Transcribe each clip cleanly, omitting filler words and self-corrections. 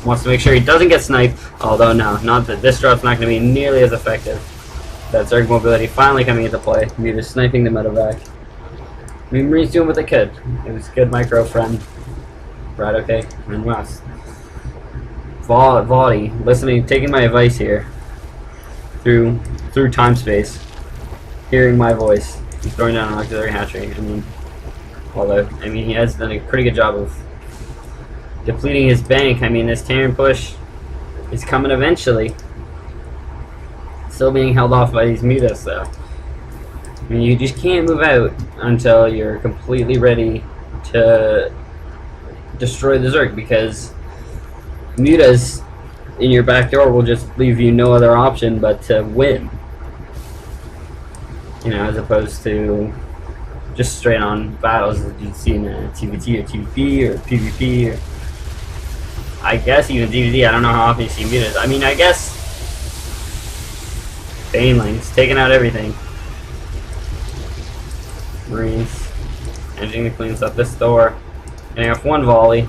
Wants to make sure he doesn't get sniped. Although no, not that this drop's not going to be nearly as effective. That Zerg mobility finally coming into play. Muta sniping the medevac. I mean, Marine's doing what they could. It was good micro friend. BratOK and West. vOddy, listening, taking my advice here. Through time space. Hearing my voice. He's throwing down an auxiliary hatchery. I mean, he has done a pretty good job of depleting his bank. I mean, this Terran push is coming eventually. Still being held off by these mutas, though. I mean, you just can't move out until you're completely ready to destroy the Zerg, because mutas in your back door will just leave you no other option but to win. You know, as opposed to just straight on battles that you'd see in a TVT or TVP or PvP, or I guess even DVD. I don't know how often you see mutas. I mean, I guess Banelings taking out everything. Marines managing to clean up this door, getting off one volley,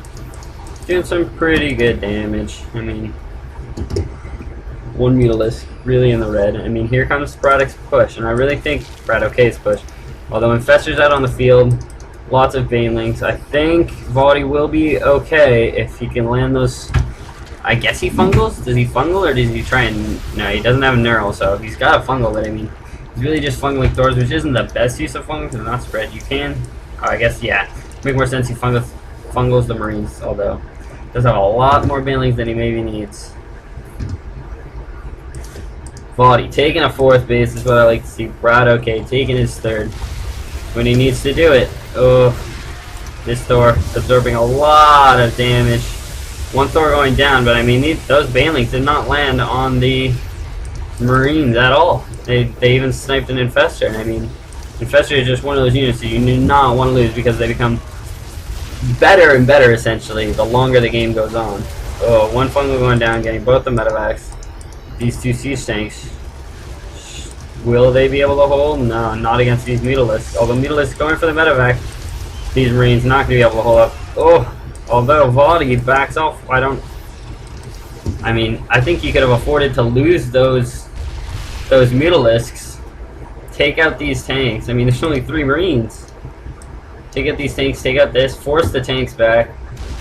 doing some pretty good damage. I mean, one Mutalisk really in the red. I mean, here comes BratOK's push, and I really think BratOK's push. Although Infester's out on the field, lots of Banelings. I think vOddy will be okay if he can land those. I guess he fungals? Does he fungal, or does he try and... No, he doesn't have a neural, so he's got a fungal, but I mean, he's really just fungling doors, which isn't the best use of fungal, because it's not spread. You can... Oh, I guess, yeah. Make more sense he fungals the Marines, although does have a lot more Banelings than he maybe needs. vOddy taking a 4th base is what I like to see. BratOK taking his 3rd when he needs to do it. Oh, this door absorbing a lot of damage. One Thor going down, but I mean, those Banelings did not land on the Marines at all. They even sniped an Infestor, and I mean, Infestor is just one of those units that you do not want to lose, because they become better and better, essentially, the longer the game goes on. Oh, one fungal going down, getting both the medevacs. These two siege tanks. Will they be able to hold? No, not against these Mutalisks. Although Mutalisks going for the medevac, these Marines not going to be able to hold up. Oh, although vOddy backs off, I mean, I think you could have afforded to lose those Mutalisks. Take out these tanks. I mean, there's only 3 Marines. Take out these tanks, take out this, force the tanks back.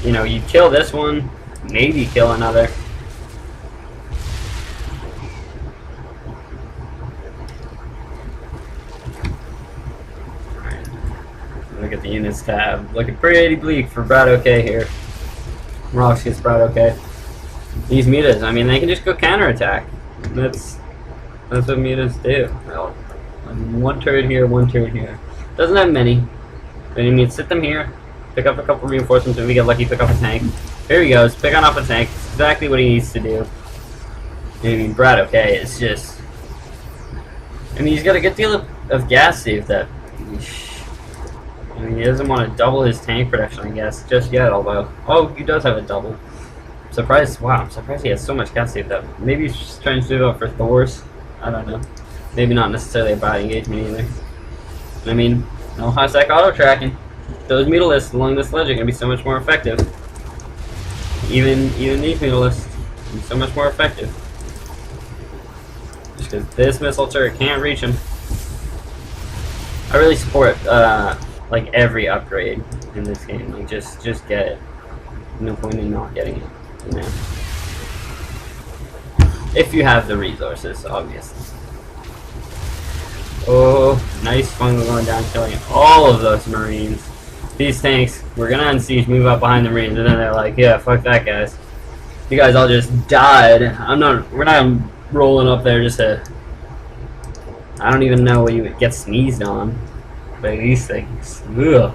You know, you kill this one, maybe kill another. Alright. Look at the units tab. Looking pretty bleak for BratOK here. Rocks gets BratOK. These mutas, I mean, they can just go counterattack. That's what mutas do. Well, one turret here, one turret here. Doesn't have many. But you need to sit them here, pick up a couple reinforcements, and we get lucky, pick up a tank. Here he goes, pick on off a tank. It's exactly what he needs to do. I mean, BratOK is just... I mean, he's got a good deal of gas save that... I mean, he doesn't want to double his tank production, I guess, just yet, although... Oh, he does have a double. I'm surprised, wow, I'm surprised he has so much gas save that... Maybe he's just trying to save up for Thors. I don't know. Maybe not necessarily a bad engagement either. I mean... No high-sec auto-tracking. Those Mutalisks along this ledge are going to be so much more effective. Even these Mutalisks will be so much more effective. Just because this missile turret can't reach them. I really support like every upgrade in this game. Like just get it. No point in not getting it. You know? If you have the resources, obviously. Oh, nice fungal going down, killing all of those Marines. These tanks, we're gonna unsiege, move up behind the Marines, and then they're like, yeah, fuck that, guys. You guys all just died. We're not rolling up there just to... I don't even know what you would get sneezed on. But these things, ugh.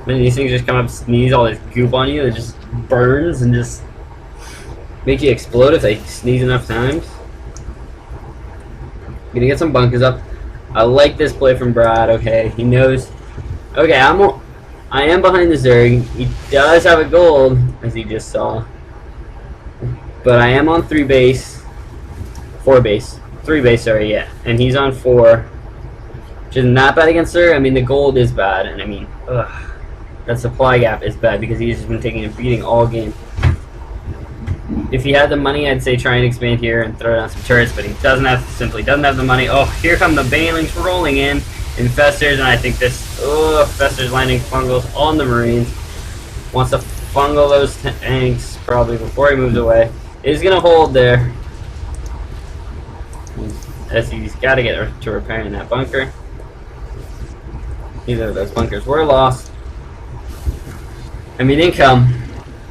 Then these things just come up, sneeze all this goop on you that just burns and just make you explode if they sneeze enough times. Gonna get some bunkers up. I like this play from BratOK. He knows, okay, I am behind the Zerg. He does have a gold, as he just saw. But I am on 3 base. 4 base. 3 base, sorry, yeah. And he's on 4. Which isn't that bad against her. I mean, the gold is bad. And I mean, ugh. That supply gap is bad because he's just been taking a beating all game. If he had the money, I'd say try and expand here and throw down some turrets, but he doesn't have, simply doesn't have the money. Oh, here come the banelings rolling in. Infestors, and I think this, Infestors landing fungals on the Marines. Wants to fungal those tanks probably before he moves away. He's gonna hold there, as he's got to get to repairing that bunker. Neither of those bunkers were lost. I mean, income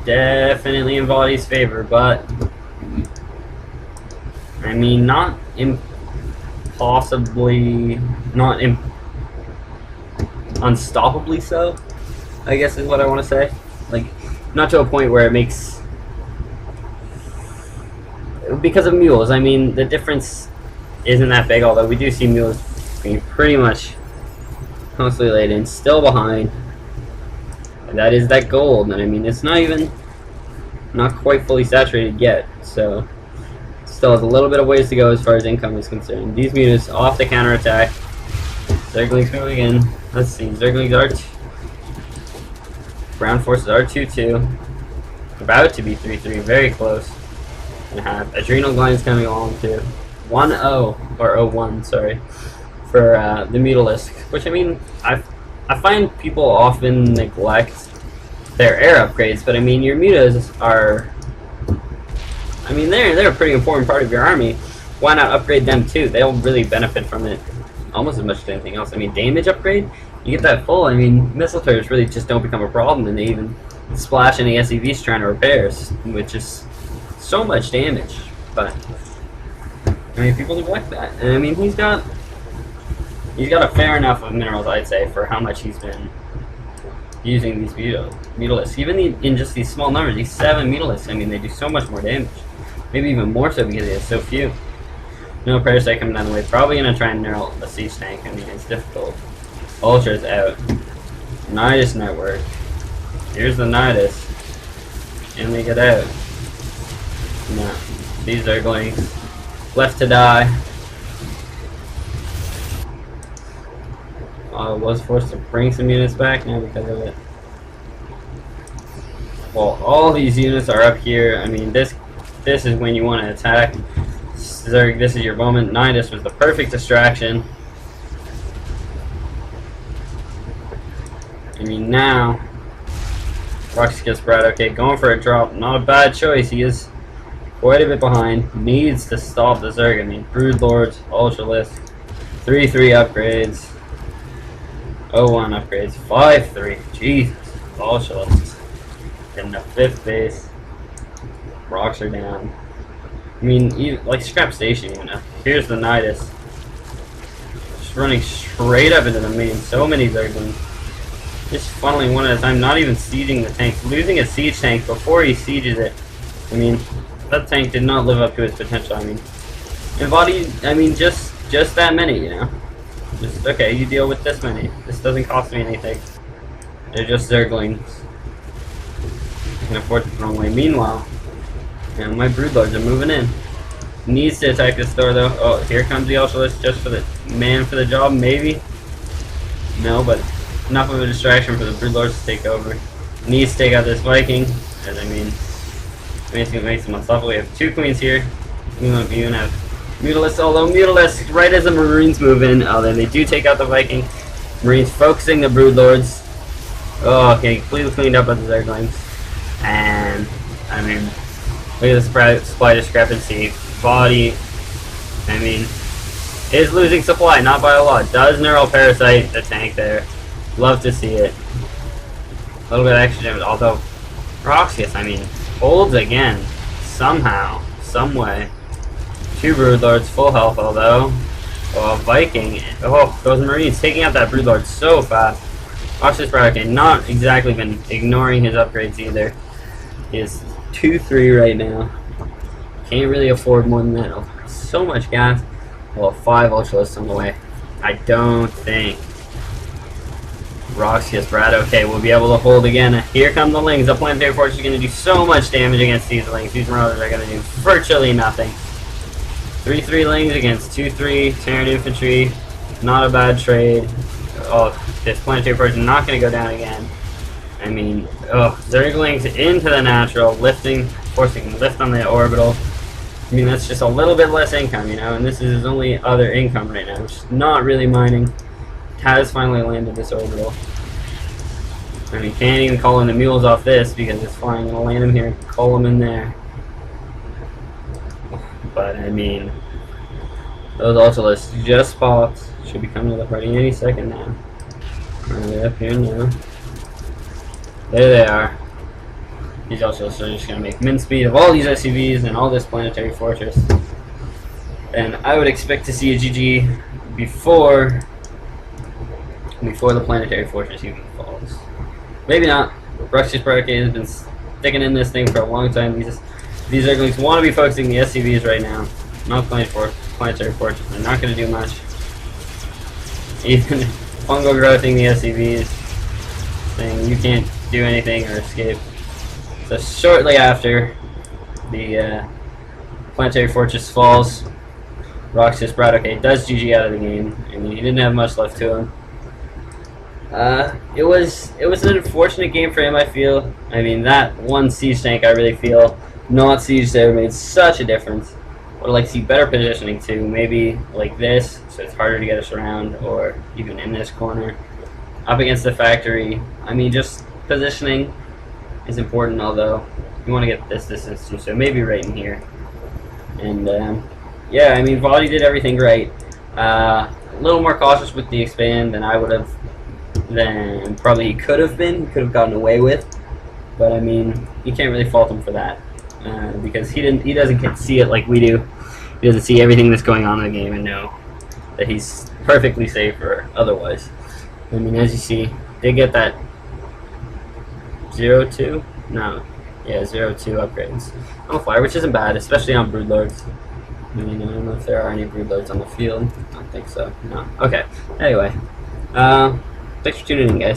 definitely in vOddy's favor, but I mean, not impossibly, not unstoppably so, I guess is what I want to say. Like, not to a point where it makes, because of mules. I mean, the difference isn't that big, although we do see mules being pretty much constantly laid in, still behind. And that is that gold, and I mean, it's not quite fully saturated yet, so still has a little bit of ways to go as far as income is concerned. These mules off the counterattack. Zerglings moving in. Let's see, Zerglings are ground forces are 2-2. About to be 3-3, very close. And have adrenal glands coming along too. 1-0 or 0-1, sorry, for the Mutalisk. Which, I mean, I find people often neglect their air upgrades, but I mean, your mutas are, I mean, they're a pretty important part of your army. Why not upgrade them too? They'll really benefit from it almost as much as anything else. I mean, damage upgrade, you get that full. I mean, missile turrets really just don't become a problem, and they even splash any SCVs trying to repair, which is so much damage. But I mean, people neglect that, and I mean, he's got a fair enough of minerals, I'd say, for how much he's been using these Mutalisks. Even in just these small numbers, these 7 Mutalisks, I mean, they do so much more damage. Maybe even more so because he has so few. No Parasite coming down the way. Probably going to try and narrow a siege tank. I mean, it's difficult. Ultra's out. Nidus network. Here's the Nidus. Can we get out? No. These are going left to die. Was forced to bring some units back now because of it. Well, all these units are up here. I mean, this is when you want to attack. Zerg, this is your moment. Nidus was the perfect distraction. I mean, now Roxy gets BratOK going for a drop. Not a bad choice. He is quite a bit behind. Needs to stop the Zerg. I mean, Broodlords, Ultralisk, 3-3 upgrades. 0-1 upgrades, 5-3. Jesus, Ultralisks in the 5th base. Rocks are down. I mean, like Scrap Station, even now. Here's the Nidus. Just running straight up into the main. So many Zerglings. Just funneling one at a time, not even sieging the tanks. Losing a siege tank before he sieges it. I mean, that tank did not live up to its potential. I mean, in vOddy, I mean, just that many, you know. Just, okay, you deal with this many. This doesn't cost me anything. They're just Zerglings. I can afford to throw away. Meanwhile, and my Broodlords are moving in. Needs to attack this door though. Oh, here comes the Ultralisk just for the man for the job, maybe? No, but enough of a distraction for the Broodlords to take over. Needs to take out this Viking, as I mean, makes him unstoppable. We have 2 queens here. We even have Mutalisk, although Mutalisk, right as the Marines move in, then they do take out the Viking. Marines focusing the Broodlords. Oh, okay, completely cleaned up with the Zerglings. And, I mean, look at the supply discrepancy. vOddy, I mean, is losing supply, not by a lot. Does Neural Parasite the tank there. Love to see it. A little bit of extra damage, although Roxas, I mean, holds again. Somehow, some way. 2 Broodlords, full health, although. Oh, Viking. Oh, those Marines taking out that Broodlord so fast. Roxas BratOK not exactly been ignoring his upgrades either. He is 2-3 right now. Can't really afford more than that. Oh, so much gas. Well, 5 Ultralisks on the way. I don't think Roxas BratOK will be able to hold again. Here come the Lings. The Planetary Force is going to do so much damage against these Lings. These Marauders are going to do virtually nothing. 3-3 Lings against 2-3 Terran Infantry. Not a bad trade. Oh, this Planetary Force is not going to go down again. I mean, oh, Zerglings into the natural, lifting forcing lift on the orbital. I mean, that's just a little bit less income, you know, and this is his only other income right now, which is not really mining. Has finally landed this orbital. And he can't even call in the mules off this because it's flying and land him here and call him in there. But I mean, those ultralists just popped. Should be coming to the party any second now. They're up here now. There they are. These ultralists are just going to make min speed of all these SUVs and all this planetary fortress. And I would expect to see a GG before the planetary fortress even falls. Maybe not. BratOK has been sticking in this thing for a long time. These Zerglings want to be focusing the SCVs right now, not planetary fortress. They're not going to do much. Even fungal growthing the SCVs, saying you can't do anything or escape. So shortly after the planetary fortress falls, BratOK does GG out of the game. I mean, he didn't have much left to him. It was an unfortunate game for him, I feel. I mean, that one siege tank, I really feel not siege there made such a difference. Would like to see better positioning too, maybe like this, so it's harder to get us around, or even in this corner, up against the factory. I mean, just positioning is important, although you want to get this distance too, so maybe right in here. And yeah, I mean, vOddy did everything right. A little more cautious with the expand than I would have. Than probably he could have been, could have gotten away with. But I mean, you can't really fault him for that because he doesn't get to see it like we do. He doesn't see everything that's going on in the game and know that he's perfectly safe or otherwise. I mean, as you see, they get that 0-2, no, yeah, 0-2 upgrades on the flyer, which isn't bad, especially on broodlords. I mean, I don't know if there are any broodlords on the field. I don't think so. No. Okay. Anyway. Thanks for tuning in, guys.